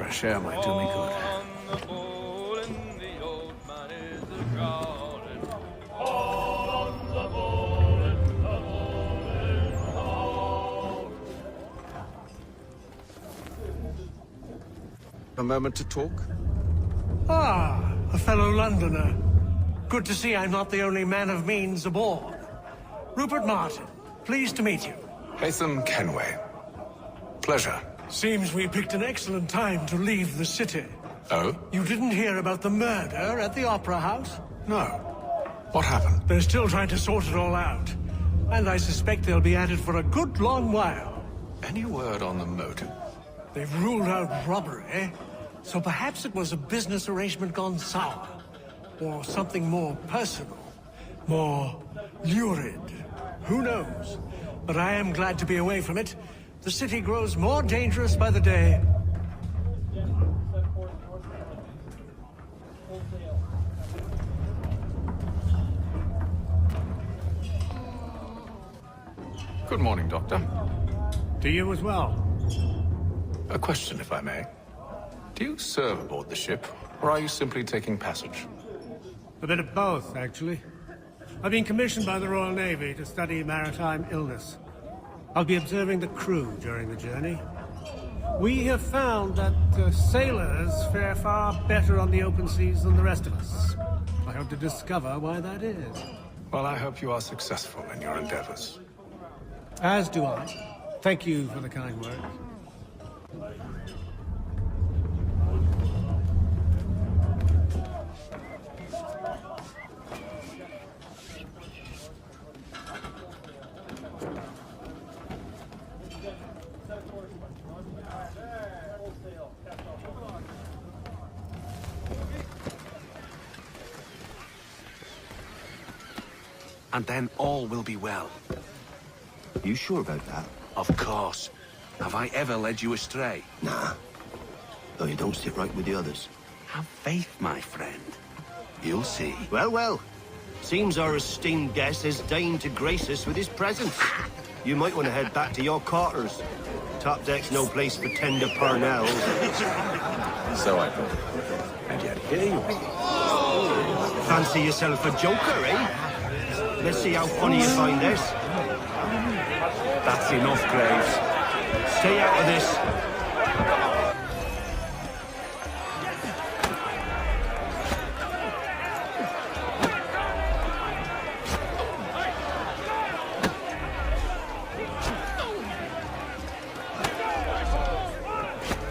fresh air might do me good. A moment to talk? Ah, a fellow Londoner. Good to see I'm not the only man of means aboard. Rupert Martin, pleased to meet you. Haytham Kenway. Pleasure. Seems we picked an excellent time to leave the city. Oh? You didn't hear about the murder at the Opera House? No. What happened? They're still trying to sort it all out. And I suspect they'll be at it for a good long while. Any word on the motive? They've ruled out robbery, so perhaps it was a business arrangement gone sour. Or something more personal. More lurid. Who knows? But I am glad to be away from it. The city grows more dangerous by the day. Good morning, Doctor. To you as well. A question, if I may. Do you serve aboard the ship, or are you simply taking passage? A bit of both, actually. I've been commissioned by the Royal Navy to study maritime illness. I'll be observing the crew during the journey. We have found that sailors fare far better on the open seas than the rest of us. I hope to discover why that is. Well, I hope you are successful in your endeavors. As do I. Thank you for the kind words. And then all will be well. You sure about that? Of course. Have I ever led you astray? Nah. Though you don't sit right with the others. Have faith, my friend. You'll see. Well, well. Seems our esteemed guest has deigned to grace us with his presence. You might want to head back to your quarters. Top deck's no place for tender Parnells. So I thought. And yet here you are. Fancy yourself a joker, eh? Let's see how funny you find this. That's enough, Graves. Stay out of this.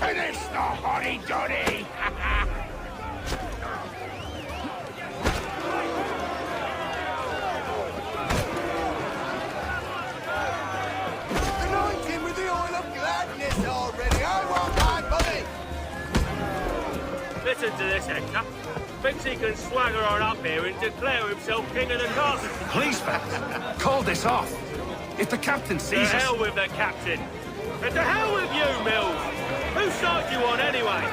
Finish the hotty-dotty! Anoint him with the oil of gladness already! I want my money! Listen to this, Hector. Thinks he can swagger on up here and declare himself king of the castle. Please, fellas, call this off. If the captain To sees us... hell with the captain. And to hell with you, Mills. Whose side you on, anyway?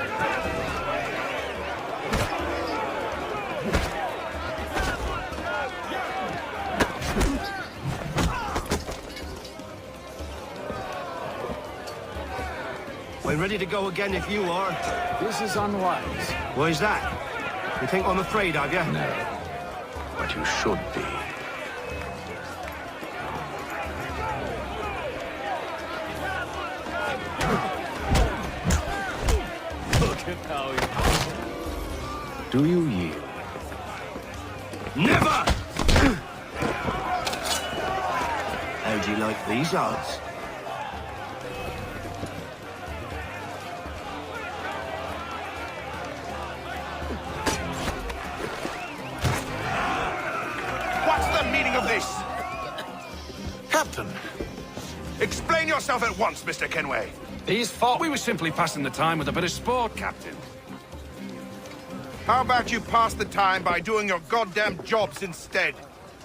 We're ready to go again if you are. This is unwise. Why is that? You think I'm afraid, have you? No. But you should be. Look at how he... Do you yield? Never! How do you like these odds? What's the meaning of this? Captain! Explain yourself at once, Mr. Kenway. These thought we were simply passing the time with a bit of sport, Captain. How about you pass the time by doing your goddamn jobs instead?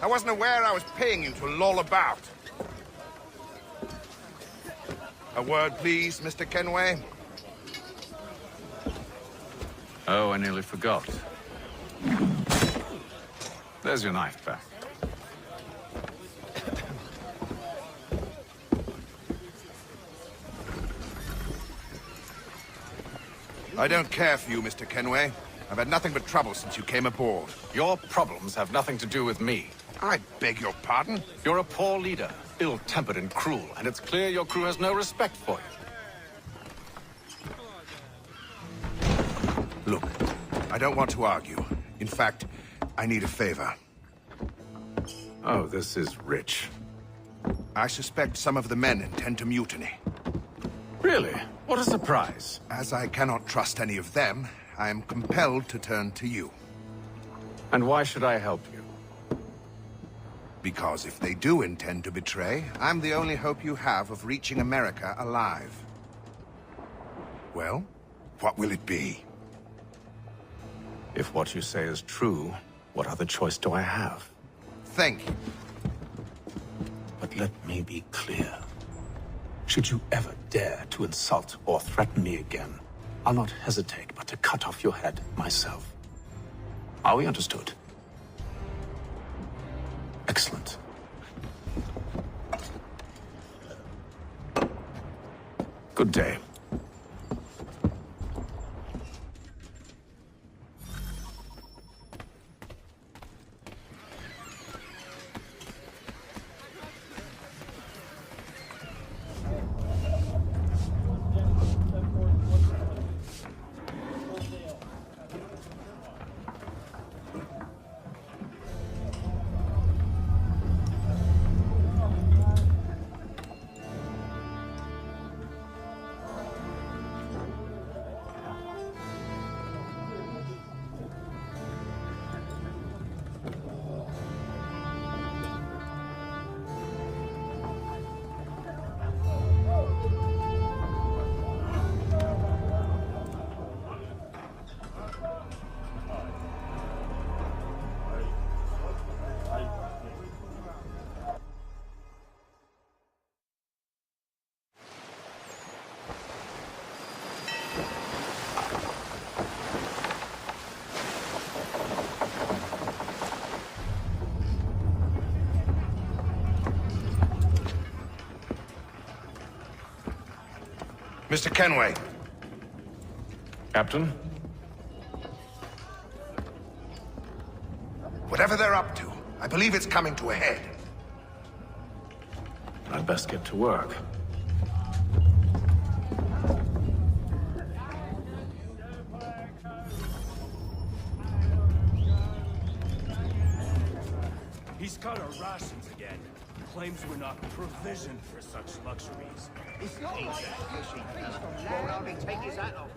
I wasn't aware I was paying you to loll about. A word, please, Mr. Kenway. Oh, I nearly forgot. There's your knife back. I don't care for you, Mr. Kenway. I've had nothing but trouble since you came aboard. Your problems have nothing to do with me. I beg your pardon? You're a poor leader, ill-tempered and cruel, and it's clear your crew has no respect for you. Look, I don't want to argue. In fact, I need a favor. Oh, this is rich. I suspect some of the men intend to mutiny. Really? What a surprise. As I cannot trust any of them, I am compelled to turn to you. And why should I help you? Because if they do intend to betray, I'm the only hope you have of reaching America alive. Well, what will it be? If what you say is true, what other choice do I have? Thank you. But let me be clear. Should you ever dare to insult or threaten me again, I'll not hesitate but to cut off your head myself. Are we understood? Excellent. Good day. Mr. Kenway. Captain? Whatever they're up to, I believe it's coming to a head. I'd best get to work. He's cut our rations again. Claims we're not provisioned for such luxuries. It's not like fishy fish from land. Take his hat off.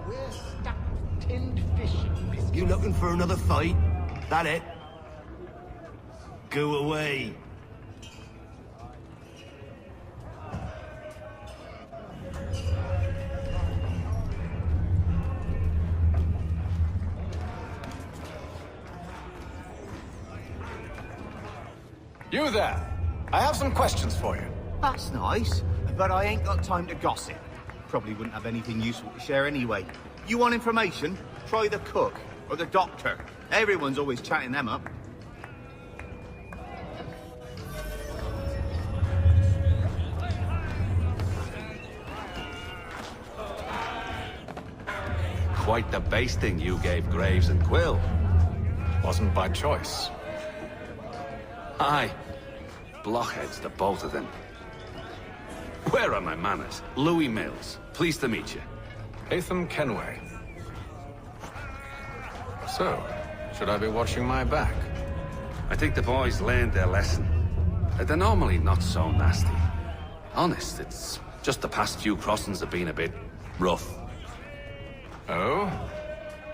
We're stuck with tinned fish and biscuits. You looking for another fight? That it? Go away. You there! I have some questions for you. That's nice, but I ain't got time to gossip. Probably wouldn't have anything useful to share anyway. You want information? Try the cook or the doctor. Everyone's always chatting them up. Quite the basting you gave Graves and Quill. Wasn't by choice. Aye. Blockheads, the both of them. Where are my manners? Louis Mills. Pleased to meet you. Haytham Kenway. So, should I be watching my back? I think the boys learned their lesson. They're normally not so nasty. Honest, it's just the past few crossings have been a bit rough. Oh?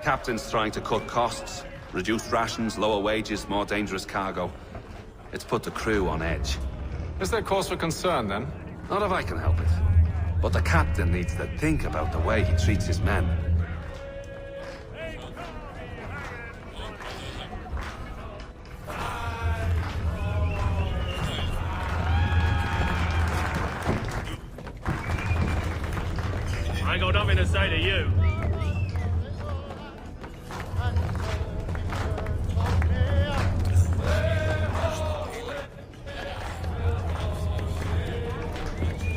Captain's trying to cut costs. Reduced rations, lower wages, more dangerous cargo. It's put the crew on edge. Is there cause for concern, then? Not if I can help it. But the captain needs to think about the way he treats his men. I ain't got nothing to say to you.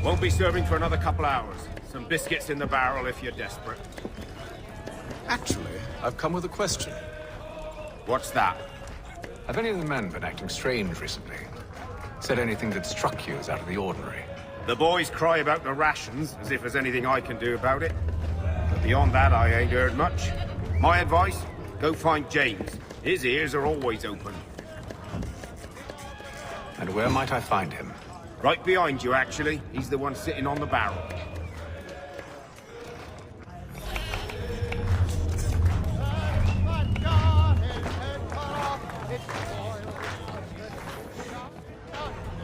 Won't be serving for another couple hours. Some biscuits in the barrel if you're desperate. Actually, I've come with a question. What's that? Have any of the men been acting strange recently? Said anything that struck you as out of the ordinary? The boys cry about the rations, as if there's anything I can do about it. But beyond that, I ain't heard much. My advice? Go find James. His ears are always open. And where might I find him? Right behind you, actually. He's the one sitting on the barrel.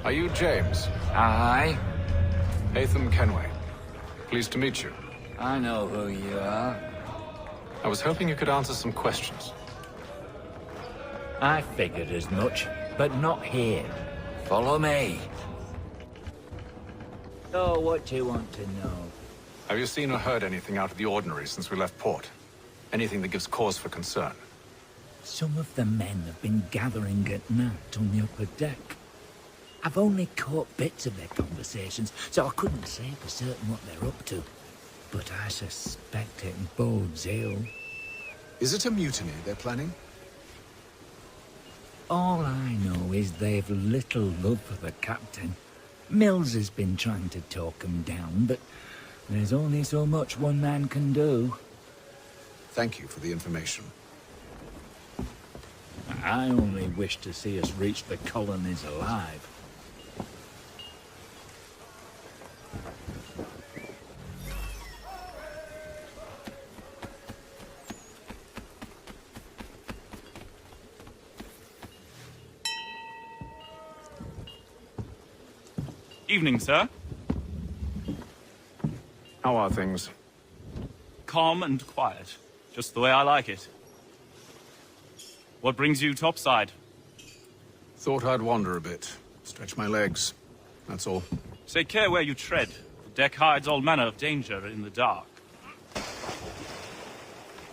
Are you James? Aye, Haytham Kenway. Pleased to meet you. I know who you are. I was hoping you could answer some questions. I figured as much, but not here. Follow me. So, what do you want to know? Have you seen or heard anything out of the ordinary since we left port? Anything that gives cause for concern? Some of the men have been gathering at night on the upper deck. I've only caught bits of their conversations, so I couldn't say for certain what they're up to. But I suspect it bodes ill. Is it a mutiny they're planning? All I know is they've little love for the captain. Mills has been trying to talk him down, but there's only so much one man can do. Thank you for the information. I only wish to see us reach the colonies alive. Evening, sir. How are things? Calm and quiet. Just the way I like it. What brings you topside? Thought I'd wander a bit. Stretch my legs. That's all. Take care where you tread. The deck hides all manner of danger in the dark.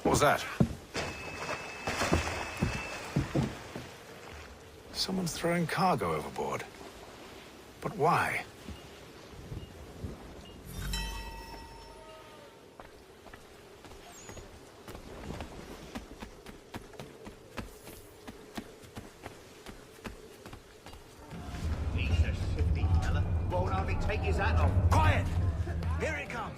What was that? Someone's throwing cargo overboard. But why? He's a shifty fella. Won't hardly take his hat off. Quiet! Here it comes!